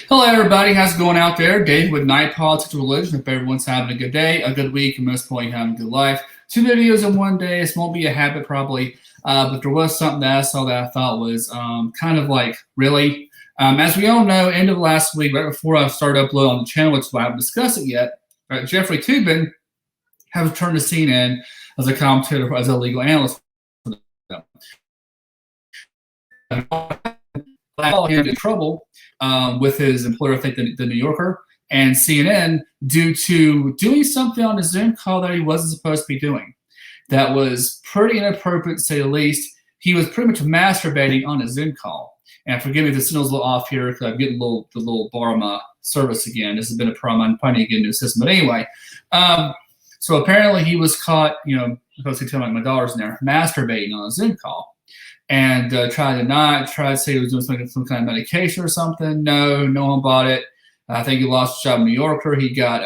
Hello, everybody. How's it going out there? Dave with Night Politics and Religion. Hope everyone's having a good day, a good week, and most importantly, having a good life. 2 videos in one day. This won't be a habit, probably, but there was something that I saw that I thought was kind of like, really? As we all know, end of last week, right before I started uploading on the channel, which I haven't discussed it yet, Jeffrey Toobin has returned to CNN as a commentator, as a legal analyst for them. Got him in trouble with his employer, I think the New Yorker, and CNN due to doing something on a Zoom call that he wasn't supposed to be doing. That was pretty inappropriate, to say the least. He was pretty much masturbating on a Zoom call. And forgive me if the signal's a little off here because I'm getting the little bar of my service again. This has been a problem. I'm probably getting a new system. But anyway, so apparently he was caught, I'm supposed to tell my daughter's in there, masturbating on a Zoom call. And tried to say he was doing some kind of medication or something. No one bought it. I think he lost his job in New Yorker. He got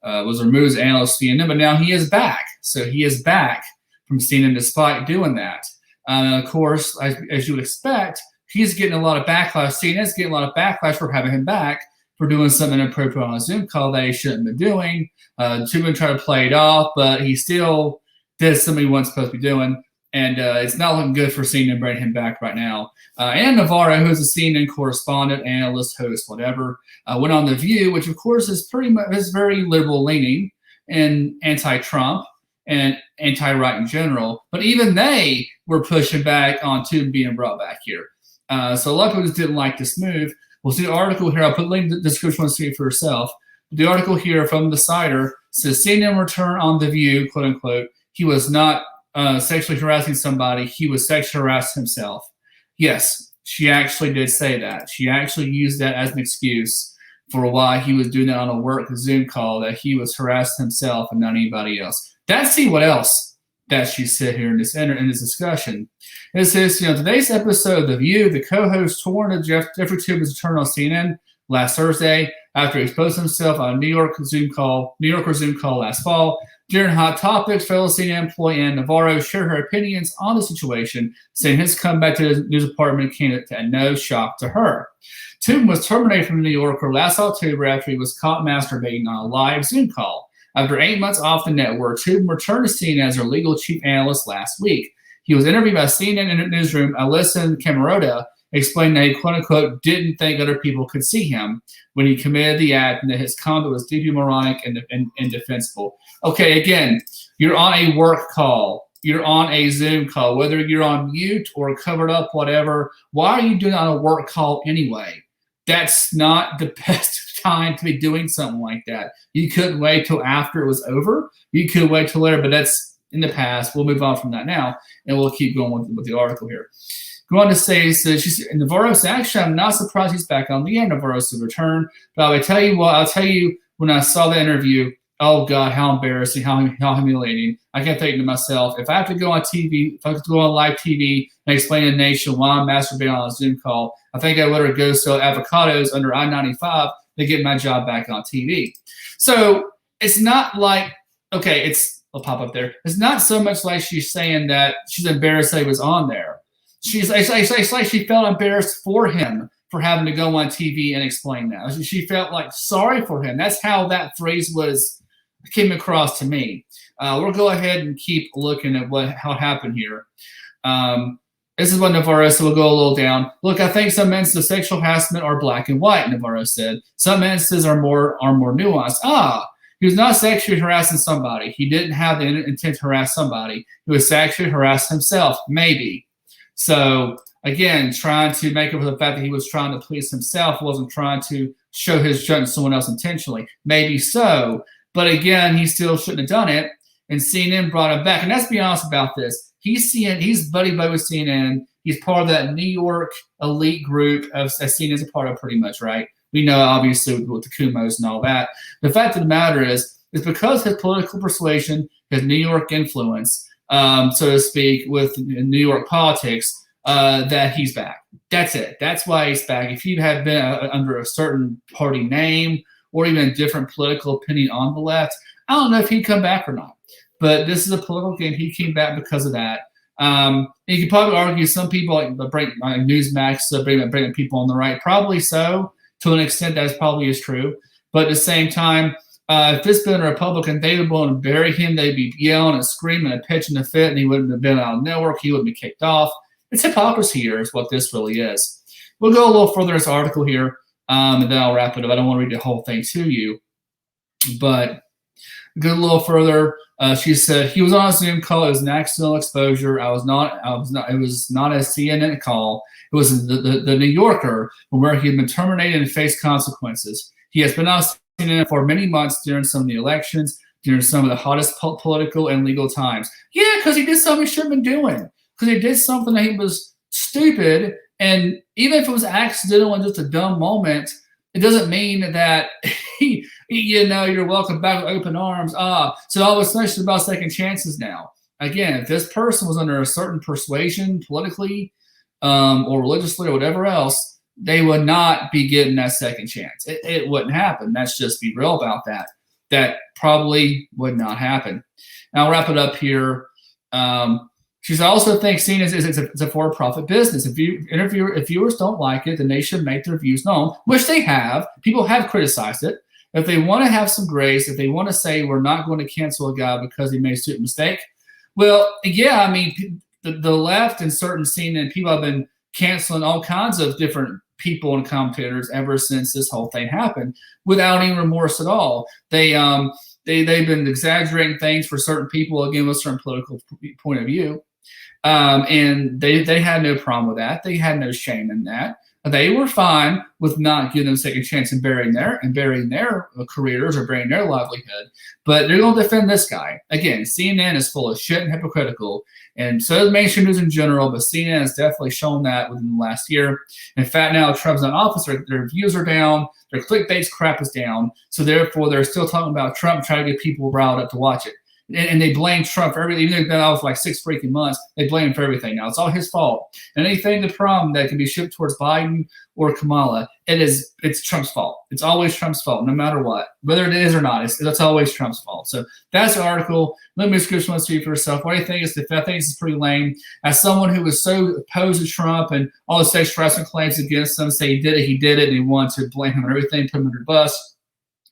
was removed as analyst CNN, but now he is back. So he is back from CNN despite doing that. Of course, as you would expect, he's getting a lot of backlash. CNN's getting a lot of backlash for having him back for doing something inappropriate on a Zoom call that he shouldn't have been doing. Toobin tried to play it off, but he still did something he wasn't supposed to be doing. And it's not looking good for CNN bringing him back right now. And Navarro, who's a CNN correspondent, analyst, host, whatever, went on The View, which of course is very liberal leaning and anti-Trump and anti-right in general. But even they were pushing back on Toobin being brought back here. So a lot of people just didn't like this move. We'll see the article here. I'll put a link in the description to see it for yourself. The article here from the Cider says CNN return on The View, quote unquote. He was not sexually harassing somebody. He was sexually harassed himself. Yes, she actually did say that. She actually used that as an excuse for why he was doing that on a work Zoom call, that he was harassing himself and not anybody else. Let's see what else that she said here in this discussion. It says, today's episode of The View, the co-host torn to Jeffrey Toobin's return on CNN last Thursday after he exposed himself on a New Yorker Zoom call last fall. During Hot Topics, fellow CNN employee Ann Navarro shared her opinions on the situation, saying his comeback to the news department came at no shock to her. Toobin was terminated from the New Yorker last October after he was caught masturbating on a live Zoom call. After 8 months off the network, Toobin returned to CNN as her legal chief analyst last week. He was interviewed by CNN in the newsroom. Alyssa Camerota explained that he, quote-unquote, didn't think other people could see him when he committed the act and that his conduct was deeply moronic and indefensible. Okay, again, you're on a work call. You're on a Zoom call. Whether you're on mute or covered up, whatever, why are you doing it on a work call anyway? That's not the best time to be doing something like that. You couldn't wait till after it was over. You could wait till later, but that's in the past. We'll move on from that now, and we'll keep going with the article here. Go on to say, so Navarro said, actually, I'm not surprised he's back on the air. Navarro's return. But I'll tell you when I saw the interview, oh God, how embarrassing, how humiliating. I kept thinking to myself, if I have to go on TV, if I have to go on live TV and explain to the nation why I'm masturbating on a Zoom call, I think I'd better go sell avocados under I-95 to get my job back on TV. So it's not like, okay, I'll pop up there. It's not so much like she's saying that she's embarrassed that he was on there. It's like she felt embarrassed for him for having to go on TV and explain that. She felt like sorry for him. That's how that phrase came across to me. We'll go ahead and keep looking at how it happened here. This is what Navarro said. We'll go a little down. Look, I think some instances of sexual harassment are black and white, Navarro said. Some instances are more nuanced. He was not sexually harassing somebody. He didn't have the intent to harass somebody. He was sexually harassing himself, maybe. So, again, trying to make up for the fact that he was trying to please himself, wasn't trying to show his judgment to someone else intentionally. Maybe so. But, again, he still shouldn't have done it. And CNN brought him back. And let's be honest about this. He's buddy-buddy with CNN. He's part of that New York elite group that CNN is a part of pretty much, right? We know, obviously, with the Kumos and all that. The fact of the matter is because his political persuasion, his New York influence, so to speak, with New York politics, that he's back. That's it. That's why he's back. If he had been under a certain party name or even a different political opinion on the left, I don't know if he'd come back or not. But this is a political game. He came back because of that. You could probably argue some people like Newsmax bringing people on the right. Probably so. To an extent, that probably is true. But at the same time, if this had been a Republican, they would want to bury him. They'd be yelling and screaming and pitching a fit, and he wouldn't have been out of network. He would be kicked off. It's hypocrisy here is what this really is. We'll go a little further in this article here, and then I'll wrap it up. I don't want to read the whole thing to you, but go a little further. She said he was on a Zoom call. It was an accidental exposure. It was not a CNN call. It was the New Yorker, where he had been terminated and faced consequences. He has been on CNN for many months during some of the elections, during some of the hottest political and legal times. Yeah, because he did something he shouldn't have been doing. Because he did something that he was stupid. And even if it was accidental and just a dumb moment, it doesn't mean that you're welcome back with open arms. So all of a sudden it's about second chances now. Again, if this person was under a certain persuasion politically or religiously or whatever else, they would not be getting that second chance. It wouldn't happen. Let's just be real about that. That probably would not happen. And I'll wrap it up here. She also thinks seen as it's a for-profit business. If viewers don't like it, then they should make their views known, which they have. People have criticized it. If they want to have some grace, if they want to say we're not going to cancel a guy because he made a stupid mistake, well, yeah, I mean, the left and certain CNN people have been canceling all kinds of different people and commentators ever since this whole thing happened without any remorse at all. They've been exaggerating things for certain people, again, with a certain political point of view. And they had no problem with that. They had no shame in that. They were fine with not giving them a second chance and burying their careers or burying their livelihood. But they're going to defend this guy. Again, CNN is full of shit and hypocritical, and so is mainstream news in general, but CNN has definitely shown that within the last year. In fact, now Trump's in office, their views are down, their clickbait crap is down, so therefore they're still talking about Trump, trying to get people riled up to watch it. And they blame Trump for everything. Even though that was like 6 freaking months, they blame him for everything now. It's all his fault. And anything, the problem that can be shipped towards Biden or Kamala, it's Trump's fault. It's always Trump's fault, no matter what. Whether it is or not, that's always Trump's fault. So that's the article. Let me just want to see for yourself. What do you think? I think this is pretty lame. As someone who was so opposed to Trump and all the sexual harassment claims against him, say he did it, and he wanted to blame him on everything, put him under the bus.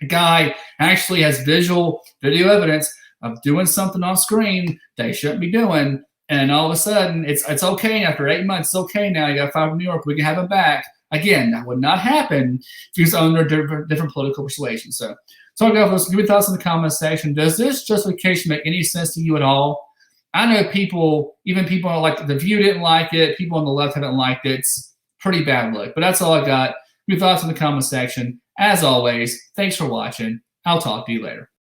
The guy actually has video evidence of doing something on screen they shouldn't be doing, and all of a sudden it's okay after 8 months. It's okay now. You got 5 in New York. We can have him back. Again, that would not happen if he was under different political persuasion. So talk about this. Give me thoughts in the comment section. Does this justification make any sense to you at all? I know even people like The View didn't like it. People on the left haven't liked it. It's pretty bad look. But that's all I got. Give me thoughts in the comment section. As always, thanks for watching. I'll talk to you later.